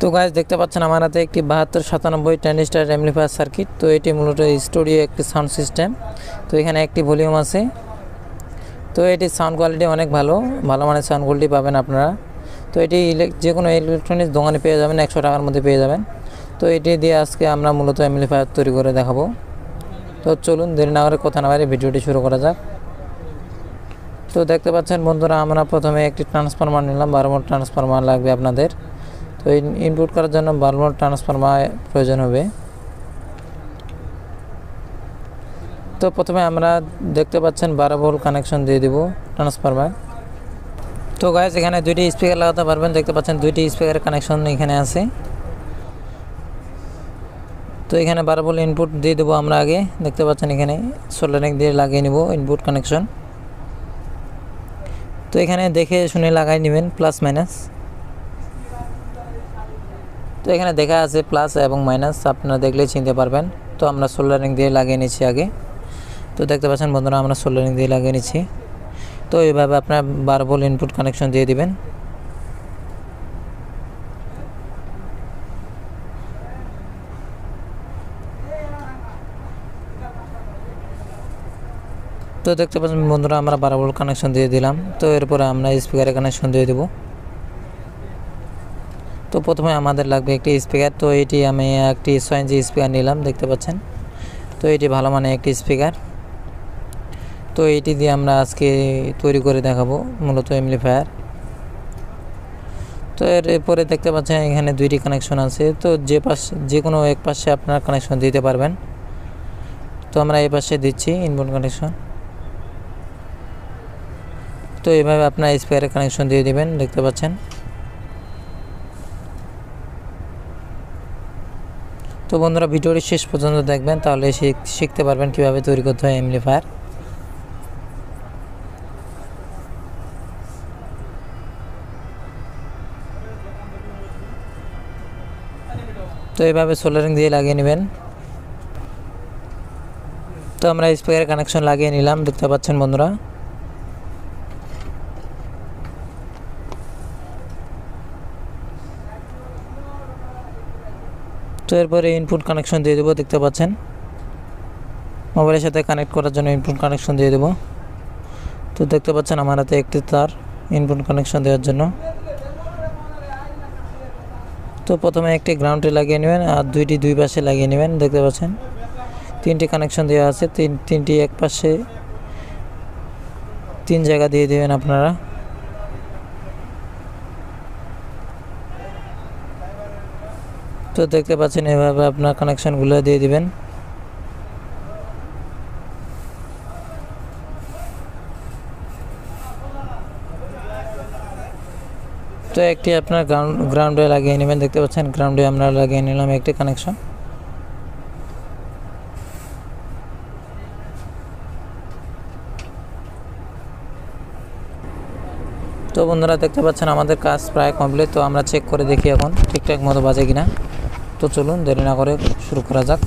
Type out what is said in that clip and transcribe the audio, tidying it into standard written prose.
তো গাইস দেখতে পাচ্ছেন আমার হাতে একটি 7297 ট্রানজিস্টর অ্যাম্পলিফায়ার সার্কিট। তো এটি মূলত স্টুডিও একটি সাউন্ড সিস্টেম। তো এখানে একটি ভলিউম আছে। তো এটি সাউন্ড কোয়ালিটি অনেক ভালো মানের সাউন্ড কোয়ালিটি পাবেন আপনারা। তো এটি যে কোনো ইলেকট্রনিক্স দোকানে পেয়ে যাবেন, 100 টাকার মধ্যে পেয়ে যাবেন। তো এটি দিয়ে আজকে আমরা মূলত অ্যাম্পলিফায়ার তৈরি করে দেখাবো। তো চলুন দেরি না করে কথা না বাড়িয়ে ভিডিওটি শুরু করা যাক। তো দেখতে পাচ্ছেন বন্ধুরা, আমরা প্রথমে একটি ট্রান্সফরমার নিলাম। 12 ভোল্ট ট্রান্সফরমার লাগবে আপনাদের। তো ইনপুট করার জন্য 12 ভোল্ট ট্রান্সফরমার প্রয়োজন হবে। তো প্রথমে আমরা দেখতে পাচ্ছেন 12 ভোল্ট কানেকশন দিয়ে দিব ট্রান্সফরমার। তো গাইস এখানে দুইটি স্পিকার লাগাতে পারবেন। দেখতে পাচ্ছেন দুইটি স্পিকারের কানেকশন এখানে আছে। তো এখানে 12 ভোল্ট ইনপুট দিয়ে দেবো আমরা আগে। দেখতে পাচ্ছেন এখানে সোল্ডারিং দিয়ে লাগিয়ে নিব ইনপুট কানেকশন। তো এখানে দেখে শুনে লাগাই নেবেন প্লাস মাইনাস। তো এখানে দেখা আছে প্লাস এবং মাইনাস, আপনারা দেখলেই চিনতে পারবেন। তো আমরা সোল্ডারিং দিয়ে লাগিয়ে নিচ্ছি আগে। তো দেখতে পাচ্ছেন বন্ধুরা, আমরা সোল্ডারিং দিয়ে লাগিয়ে নিচ্ছি। তো এইভাবে আপনার 12 ভোল্ট ইনপুট কানেকশন দিয়ে দিবেন। তো দেখতে পাচ্ছেন বন্ধুরা, আমরা 12 ভোল্ট কানেকশন দিয়ে দিলাম। তো এরপরে আমরা স্পিকারের কানেকশন দিয়ে দেব। তো প্রথমে আমাদের লাগবে একটি স্পিকার। তো এটি আমি একটি 6 ইঞ্চি স্পিকার নিলাম, দেখতে পাচ্ছেন। তো এটি ভালো মানের একটি স্পিকার। তো এটি দিয়ে আমরা আজকে তৈরি করে দেখাবো মূলত অ্যাম্পলিফায়ার। তো এরপরে দেখতে পাচ্ছেন এখানে দুইটি কানেকশন আছে। তো যে কোনো এক পাশে আপনার কানেকশন দিতে পারবেন। তো আমরা এই পাশে দিচ্ছি ইনপুট কানেকশন। তো এইভাবে আপনার স্পিকারের কানেকশন দিয়ে দিবেন, দেখতে পাচ্ছেন। তো বন্ধুরা ভিডিওটি শেষ পর্যন্ত দেখবেন, তাহলে শিখতে পারবেন কিভাবে তৈরি করতে হয় অ্যাম্পলিফায়ার। তো এইভাবে সোল্ডারিং দিয়ে লাগিয়ে নেবেন। তো আমরা স্পিকারের কানেকশন লাগিয়ে নিলাম, দেখতে পাচ্ছেন বন্ধুরা। তো এরপরে ইনপুট কানেকশন দিয়ে দেবো, দেখতে পাচ্ছেন। মোবাইলের সাথে কানেক্ট করার জন্য ইনপুট কানেকশন দিয়ে দেবো। তো দেখতে পাচ্ছেন আমার হাতে একটি তার ইনপুট কানেকশন দেওয়ার জন্য। তো প্রথমে একটি গ্রাউন্ডে লাগিয়ে নেবেন আর দুইটি দুই পাশে লাগিয়ে নেবেন, দেখতে পাচ্ছেন। তিনটি কানেকশন দেওয়া আছে, তিনটি এক পাশে 3 জায়গা দিয়ে দেবেন আপনারা। তো দেখতে পাচ্ছেন এভাবে আপনার কানেকশনগুলো দিয়ে দিবেন। তো একটি আপনার গ্রাউন্ডে লাগিয়ে নেবেন, দেখতে পাচ্ছেন। গ্রাউন্ডে আমরা লাগিয়ে নিলাম একটি কানেকশন। তো বন্ধুরা দেখতে পাচ্ছেন আমাদের কাজ প্রায় কমপ্লিট। তো আমরা চেক করে দেখি এখন ঠিকঠাক মতো বাজে কিনা। তো চলুন দেরি না করে শুরু করা যাক।